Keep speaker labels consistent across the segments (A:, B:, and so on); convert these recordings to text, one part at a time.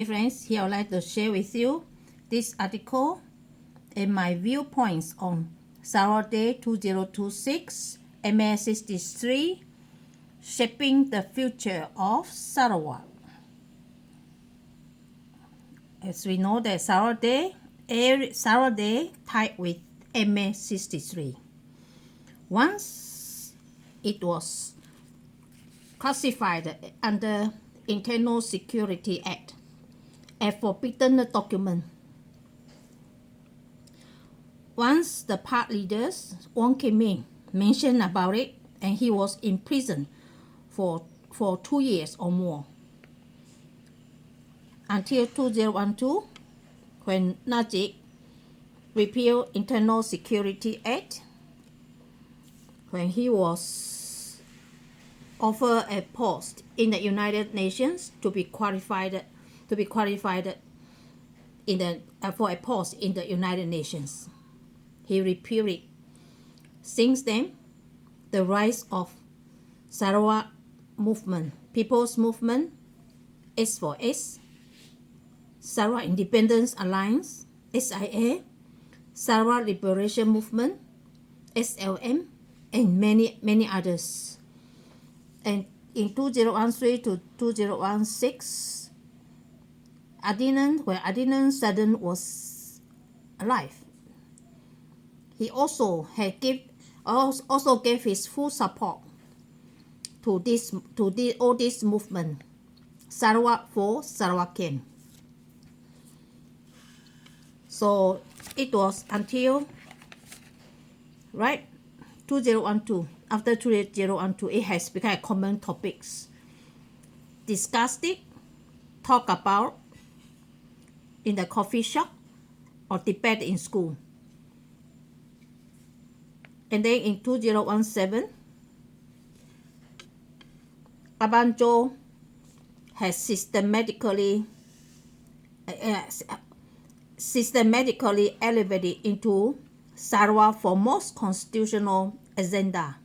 A: Friends, here I'd like to share with you this article and my viewpoints on Sarawak Day 2026 MA63 Shaping the Future of Sarawak. As we know that Sarawak Day tied with MA63. Once it was classified under Internal Security Act, a forbidden document. Once the park leaders, Wong Kim Min, mentioned about it, and he was in prison for 2 years or more. Until 2012, when Najib repealed Internal Security Act, when he was offered a post in the United Nations to be qualified for a post in the United Nations. He repealed it. Since then, the rise of Sarawak movement, People's Movement, S4S, Sarawak Independence Alliance, SIA, Sarawak Liberation Movement, SLM, and many others. And in 2013 to 2016, when Adnan Sadan was alive, he also gave his full support to all this movement, Sarawak for Sarawakian. So it was until 2012. After 2012, it has become a common topics. Discussed it, talk about in the coffee shop or debate in school. And then in 2017, Abanjo has systematically elevated into Sarawak foremost constitutional agenda.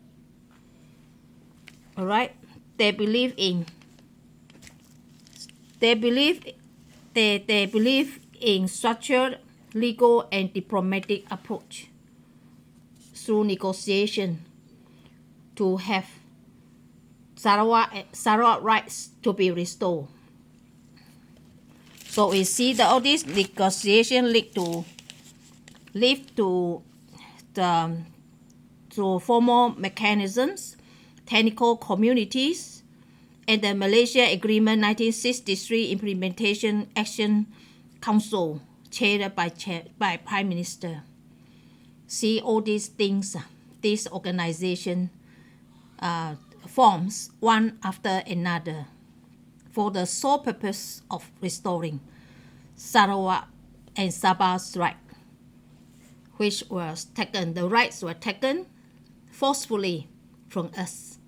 A: All right, they believe in structured, legal, and diplomatic approach through negotiation to have Sarawak rights to be restored. So we see that all this negotiation lead to formal mechanisms, technical communities, and the Malaysia Agreement 1963 Implementation Action Council, chaired by Prime Minister. See all these things, this organization forms one after another for the sole purpose of restoring Sarawak and Sabah's right, the rights were taken forcefully from us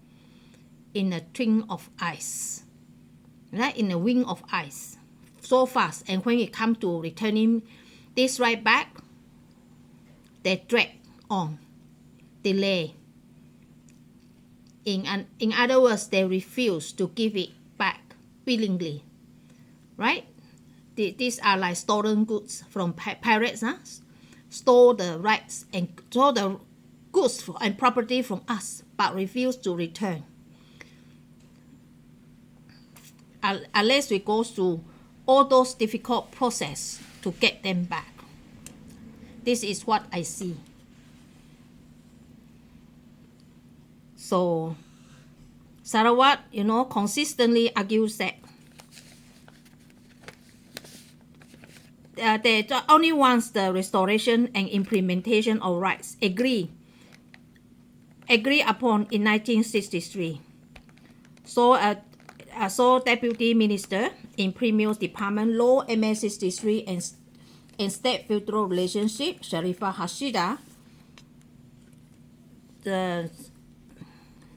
A: in a twin of ice, in a wing of ice, so fast. And when it comes to returning this right back, they drag on, delay. In other words, they refuse to give it back willingly, right? These are like stolen goods from pirates, stole the rights and stole the goods and property from us, but refuse to return unless we go through all those difficult process to get them back. This is what I see. So Sarawak, consistently argues that they only wants the restoration and implementation of rights agreed upon in 1963. So Deputy Minister in Premier's Department Law, MA63 and State Federal Relationship, Sharifah Hashida,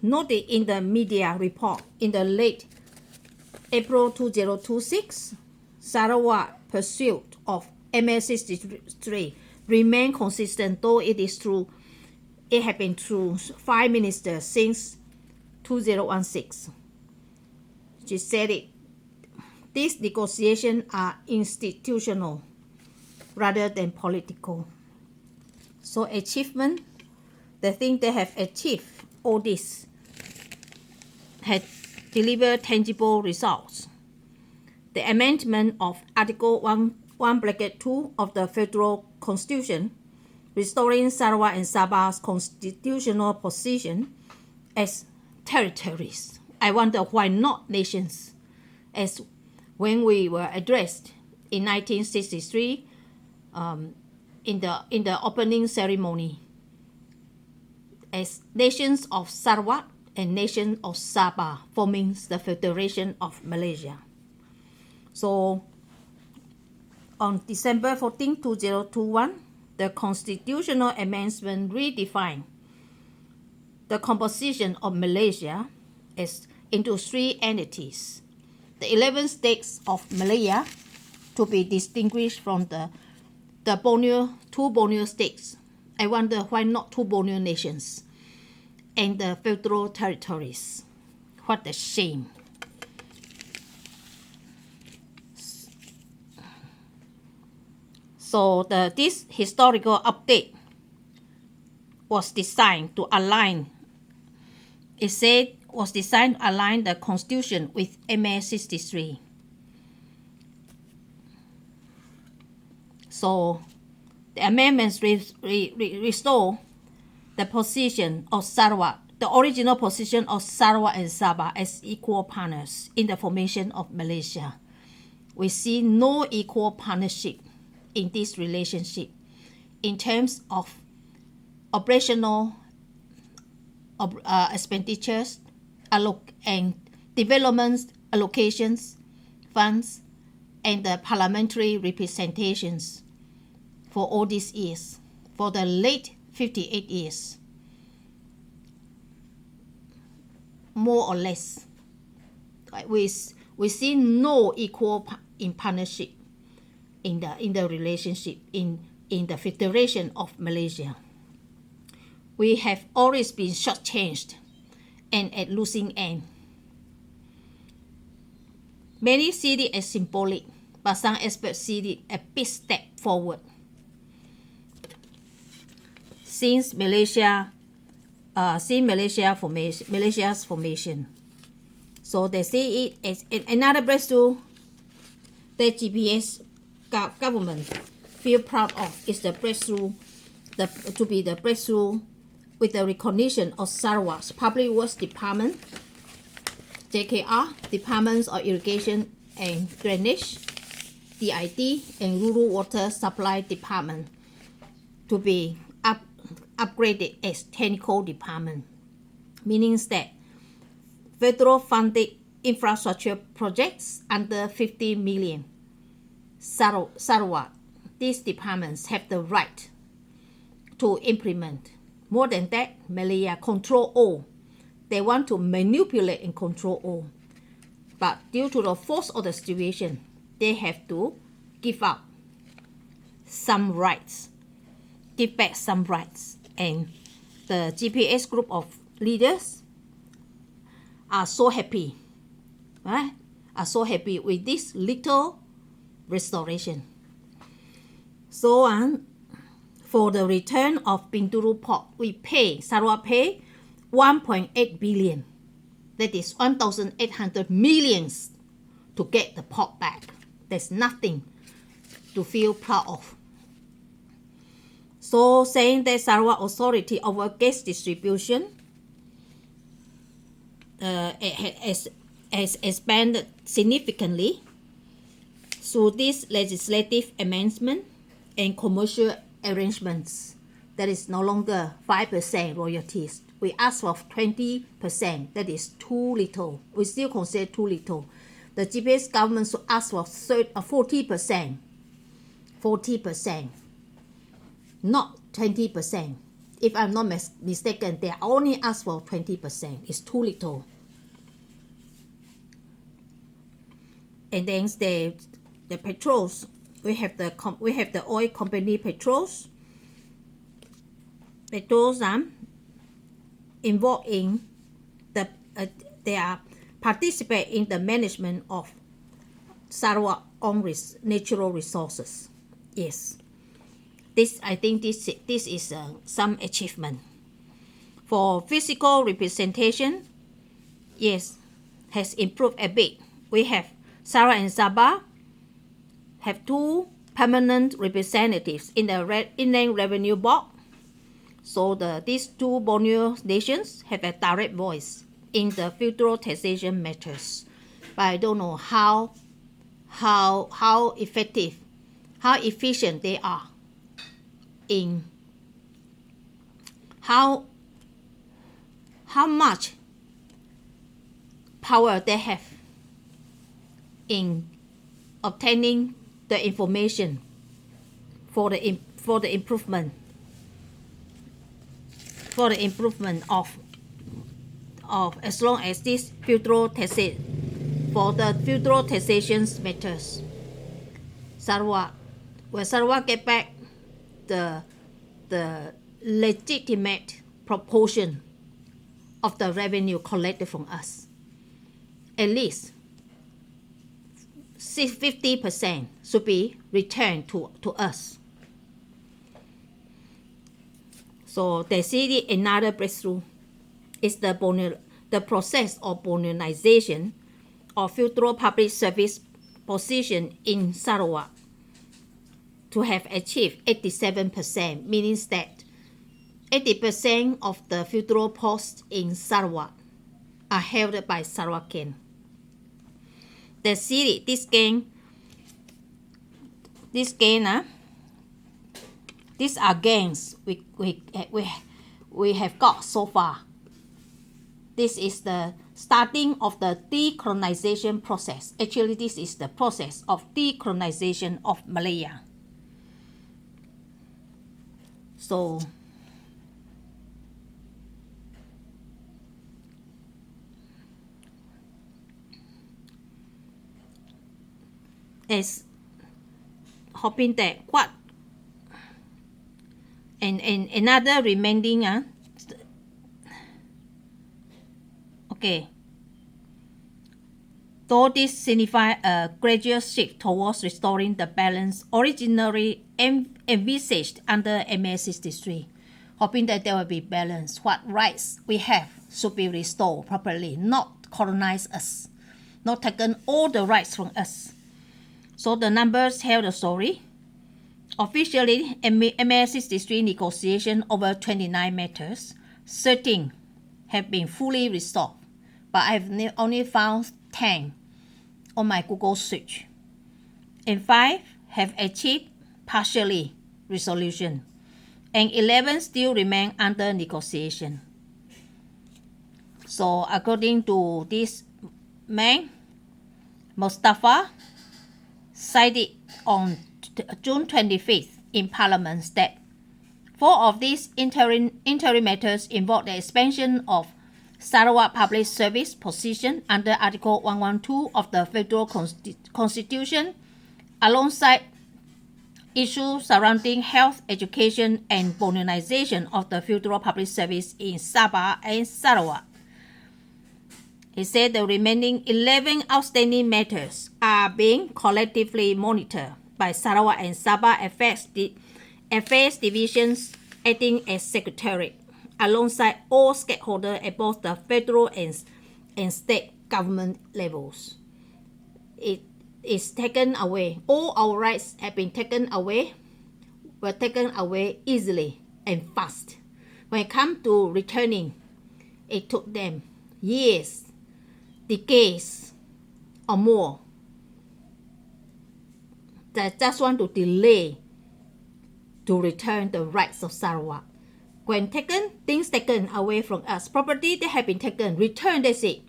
A: noted in the media report in the late April 2026, Sarawak pursuit of MA63 remain consistent, though it had been through 5 ministers since 2016. She said it these negotiations are institutional rather than political. So achievement, the thing they have achieved, all this had delivered tangible results. The amendment of Article 1(2) of the Federal Constitution, restoring Sarawak and Sabah's constitutional position as territories. I wonder why not nations, as when we were addressed in 1963 in the opening ceremony as nations of Sarawak and nation of Sabah, forming the Federation of Malaysia. So on December 14, 2021, the constitutional amendment redefined the composition of Malaysia as into 3 entities. The 11 states of Malaya to be distinguished from the two Borneo states. I wonder why not 2 Borneo nations and the federal territories. What a shame. So this historical update was designed to align, the Constitution with MA 63. So the amendments restore the position of Sarawak, the original position of Sarawak and Sabah as equal partners in the formation of Malaysia. We see no equal partnership in this relationship in terms of operational expenditures and development allocations, funds, and the parliamentary representations for all these years, for the late 58 years, more or less. We see no equal in partnership in the relationship in the Federation of Malaysia. We have always been shortchanged and at losing end. Many see it as symbolic, but some experts see it a big step forward. Since Malaysia's formation. So they see it as another breakthrough that GPS government feel proud of is the breakthrough, to be the breakthrough with the recognition of Sarawak's Public Works Department, JKR, Departments of Irrigation and Drainage, DID, and Rural Water Supply Department to be upgraded as technical department, meaning that federal funded infrastructure projects under 50 million Sarawak, these departments have the right to implement. More than that, Malaya control all. They want to manipulate and control all. But due to the force of the situation, they have to give up some rights, give back some rights. And the GPS group of leaders are so happy, right? Are so happy with this little restoration. So for the return of Bintulu Port, Sarawak pay 1.8 billion. That is 1,800 millions to get the port back. There's nothing to feel proud of. So saying that Sarawak authority over gas distribution has expanded significantly through this legislative amendment and commercial arrangements. That is no longer 5% royalties. We ask for 20%. That is too little. We still consider too little. The GPS government should ask for 40%. 40%. Not 20%. If I'm not mistaken, they only ask for 20%. It's too little. And then the petrols, we have the oil company Petros involved in they are participate in the management of Sarawak own natural resources. Yes, I think this is some achievement. For physical representation, yes, has improved a bit. We have Sarawak and Sabah have 2 permanent representatives in the Inland Revenue Board. So these 2 Borneo nations have a direct voice in the federal taxation matters. But I don't know how effective, how efficient they are in how much power they have in obtaining the information for the improvement of as long as this federal taxation for the federal taxation matters. Will Sarawak get back the legitimate proportion of the revenue collected from us? At least 50% should be returned to us. So they see another breakthrough is the process of Borneoization of federal public service position in Sarawak to have achieved 87%, meaning that 80% of the federal posts in Sarawak are held by Sarawakian. The city, these are gains we have got so far. This is the starting of the decolonization process. Actually, this is the process of decolonization of Malaya. So as hoping that what and another remaining okay, though this signifies a gradual shift towards restoring the balance originally envisaged under MA63, hoping that there will be balance. What rights we have should be restored properly, not colonize us, not taken all the rights from us. So the numbers tell the story. Officially, MA63 negotiation over 29 matters, 13 have been fully resolved, but I've only found 10 on my Google search, and 5 have achieved partially resolution, and 11 still remain under negotiation. So according to this man, Mustafa, cited on June 25th in Parliament that 4 of these interim matters involve the expansion of Sarawak Public Service position under Article 112 of the Federal Constitution, alongside issues surrounding health, education, and Borneoization of the Federal Public Service in Sabah and Sarawak. He said the remaining 11 outstanding matters are being collectively monitored by Sarawak and Sabah Affairs Divisions acting as secretary, alongside all stakeholders at both the federal and state government levels. It is taken away. All our rights have been taken away, were taken away easily and fast. When it comes to returning, it took them years, decades, or more. They just want to delay to return the rights of Sarawak. When things taken away from us, property that have been taken, return, that's it.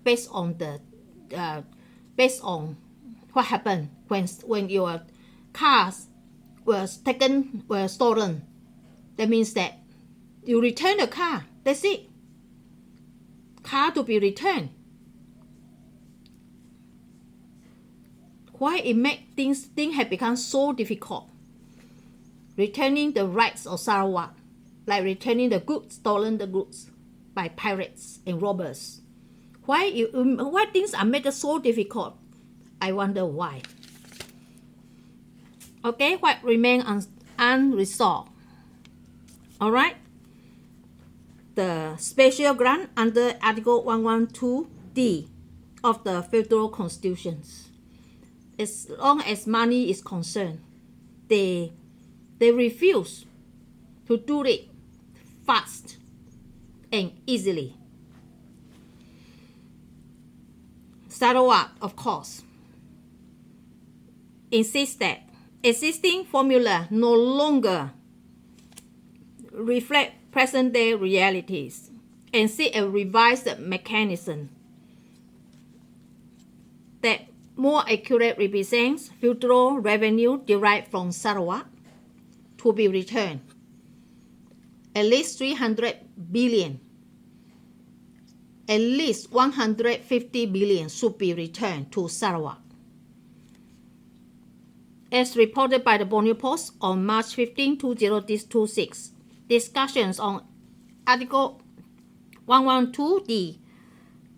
A: Based on what happened when your cars were stolen. That means that you return the car, that's it. Car to be returned. Why it make things have become so difficult? Returning the rights of Sarawak, like returning the goods, stolen the goods by pirates and robbers. Why things are made so difficult? I wonder why. Okay, what remain unresolved? All right. The special grant under Article 112D of the Federal Constitution. As long as money is concerned, they refuse to do it fast and easily. Sarawak, of course, insists that existing formula no longer reflect present-day realities and seek a revised mechanism that more accurately represents federal revenue derived from Sarawak to be returned. At least 300 billion, at least 150 billion should be returned to Sarawak. As reported by the Borneo Post on March 15, 2026, discussions on Article 112D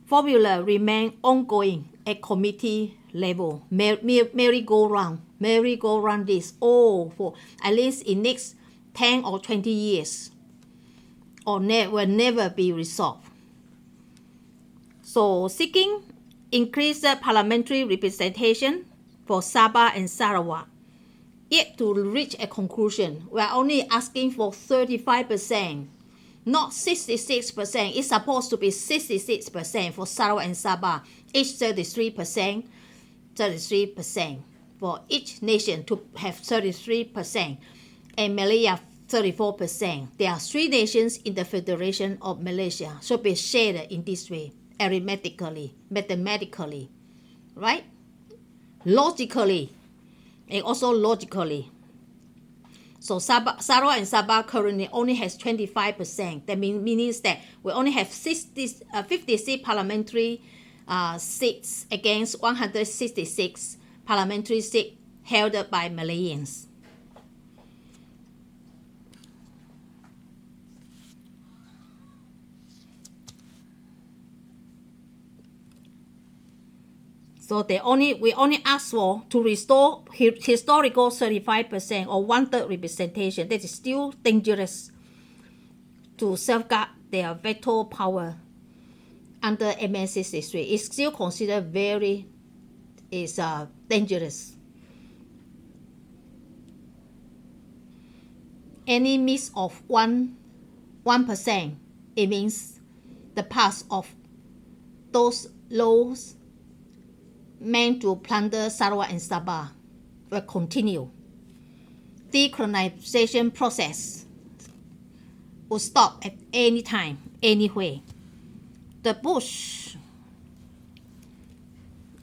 A: formula remain ongoing at committee level. Merry-go-round this all for at least in next 10 or 20 years, or will never be resolved. So seeking increased parliamentary representation for Sabah and Sarawak, yet to reach a conclusion, we are only asking for 35%, not 66%. It's supposed to be 66% for Sarawak and Sabah, each 33%, 33% for each nation to have 33%, and Malaya 34%. There are 3 nations in the Federation of Malaysia, should be shared in this way, arithmetically, mathematically, right? Logically, and also logically. So Sarawak and Sabah currently only has 25%. That means that we only have 56 parliamentary seats against 166 parliamentary seats held by Malaysians. So we only ask for to restore historical 35% or 1/3 representation. That is still dangerous to safeguard their veto power under MN63. It's still considered very dangerous. Any miss of 1%, it means the path of those laws meant to plunder Sarawak and Sabah will continue. Decolonization process will stop at any time, anywhere. The Bush,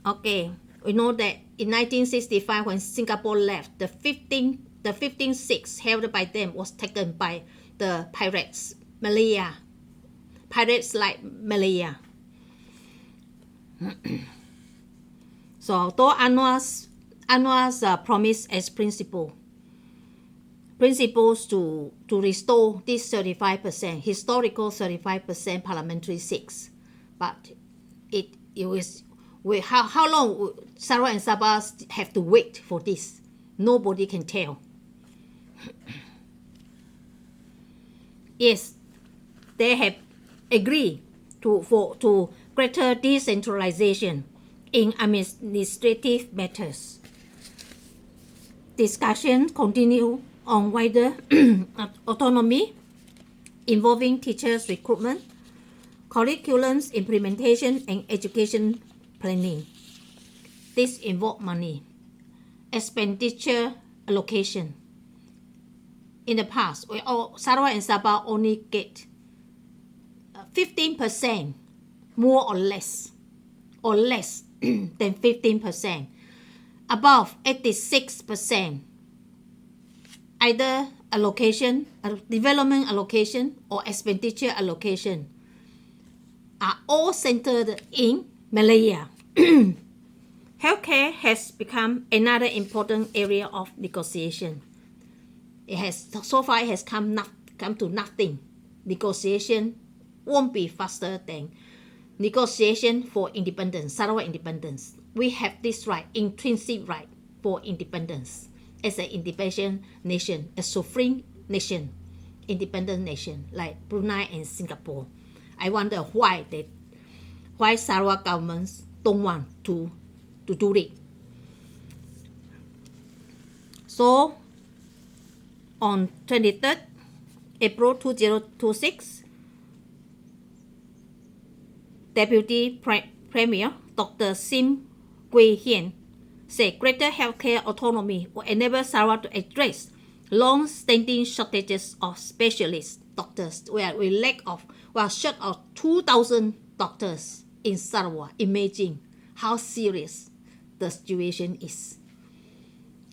A: okay, we know that in 1965 when Singapore left, the 15th seat held by them was taken by the pirates, Malaya, pirates like Malaya. So though Anwar's promise as principles to restore this 35%, historical 35% parliamentary seats, but it was how long Sarawak and Sabah have to wait for this? Nobody can tell. Yes, they have agreed to greater decentralization in administrative matters. Discussions continue on wider autonomy involving teachers' recruitment, curriculums implementation, and education planning. This involves money, expenditure allocation. In the past, Sarawak and Sabah only get 15%, more or less than 15%, above 86%. Either allocation, development allocation, or expenditure allocation are all centered in Malaya. Healthcare has become another important area of negotiation. So far it has come to nothing. Negotiation won't be faster than negotiation for independence, Sarawak independence. we have this right, intrinsic right for independence as an independent nation, a sovereign nation, independent nation like Brunei and Singapore. I wonder why Sarawak governments don't want to do it. So on 23rd April 2026, Deputy Premier Dr. Sim Gui Hian said greater healthcare autonomy will enable Sarawak to address long-standing shortages of specialist doctors. We are short of 2,000 doctors in Sarawak. Imagine how serious the situation is.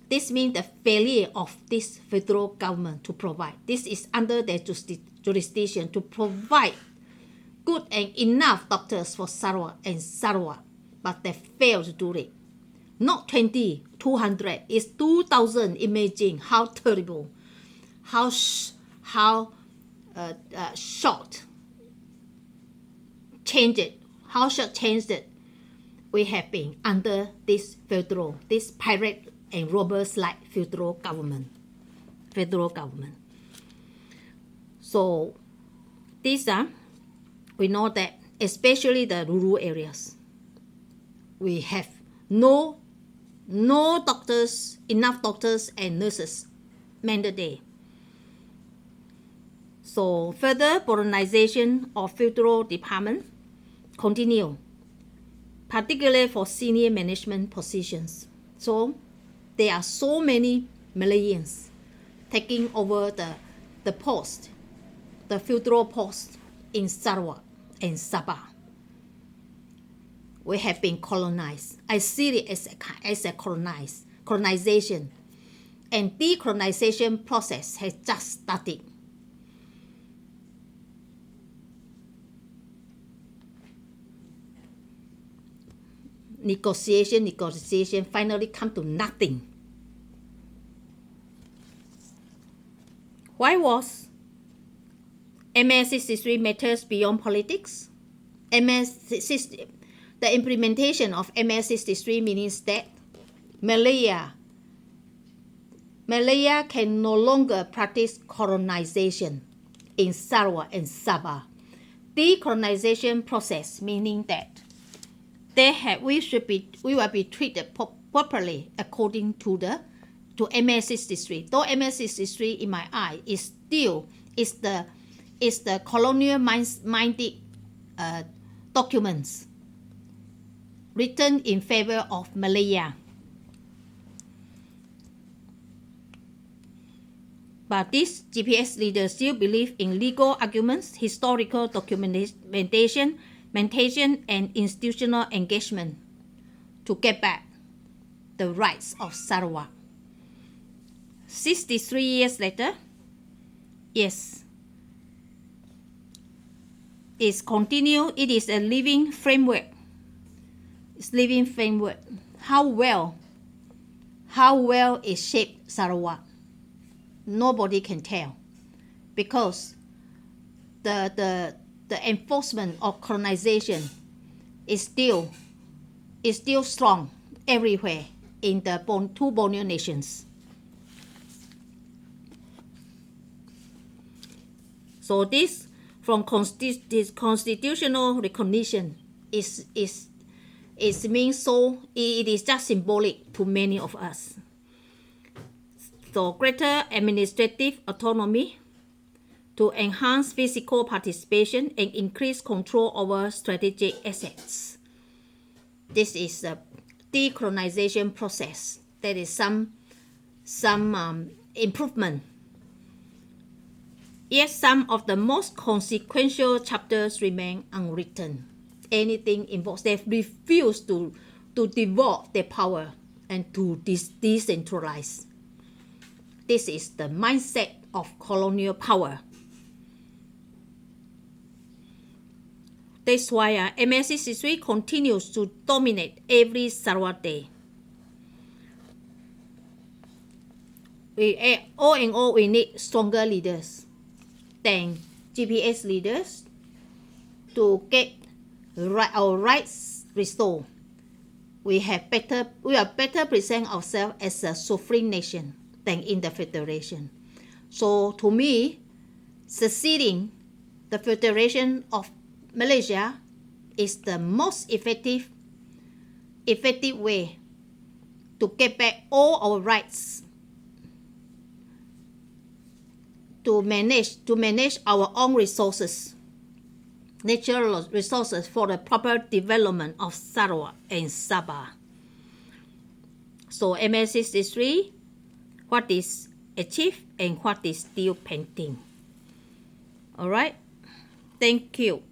A: This means the failure of this federal government to provide. This is under their jurisdiction to provide good and enough doctors for Sarawak, but they fail to do it. Not 20, 200, it's 2,000. Imagine how terrible, how short changed we have been under this pirate and robbers like federal government. So these are, we know that especially the rural areas, we have no doctors, enough doctors and nurses man the day. So further polarization of federal department continue, particularly for senior management positions. So there are so many Malaysians taking over the post, the federal post in Sarawak and Sabah. We have been colonized. I see it as a colonization, and decolonization process has just started. Negotiation finally come to nothing. Why was MS-63 matters beyond politics? The implementation of MS-63 means that Malaya can no longer practice colonization in Sarawak and Sabah. Decolonization process meaning that we will be treated properly according to MS-63. Though MS-63 in my eye is the colonial minded documents written in favor of Malaya. But these GPS leaders still believe in legal arguments, historical documentation, and institutional engagement to get back the rights of Sarawak. 63 years later, yes, it's continued. It is a living framework. It's living framework. How well it shaped Sarawak, nobody can tell, because the enforcement of colonization is still strong everywhere in the two Borneo nations. So this from this constitutional recognition is means so it is just symbolic to many of us. So greater administrative autonomy to enhance physical participation and increase control over strategic assets. This is a decolonization process. There is some improvement. Yet some of the most consequential chapters remain unwritten. Anything involves, they refuse to devolve their power and to decentralize. This is the mindset of colonial power. That's why MS-63 continues to dominate every Sarawak day. We need stronger leaders than GPS leaders to get our rights restored we are better present ourselves as a sovereign nation than in the federation. So to me, succeeding the Federation of Malaysia is the most effective way to get back all our rights, to manage our own resources, natural resources, for the proper development of Sarawak and Sabah. So MS63, what is achieved and what is still pending. All right, thank you.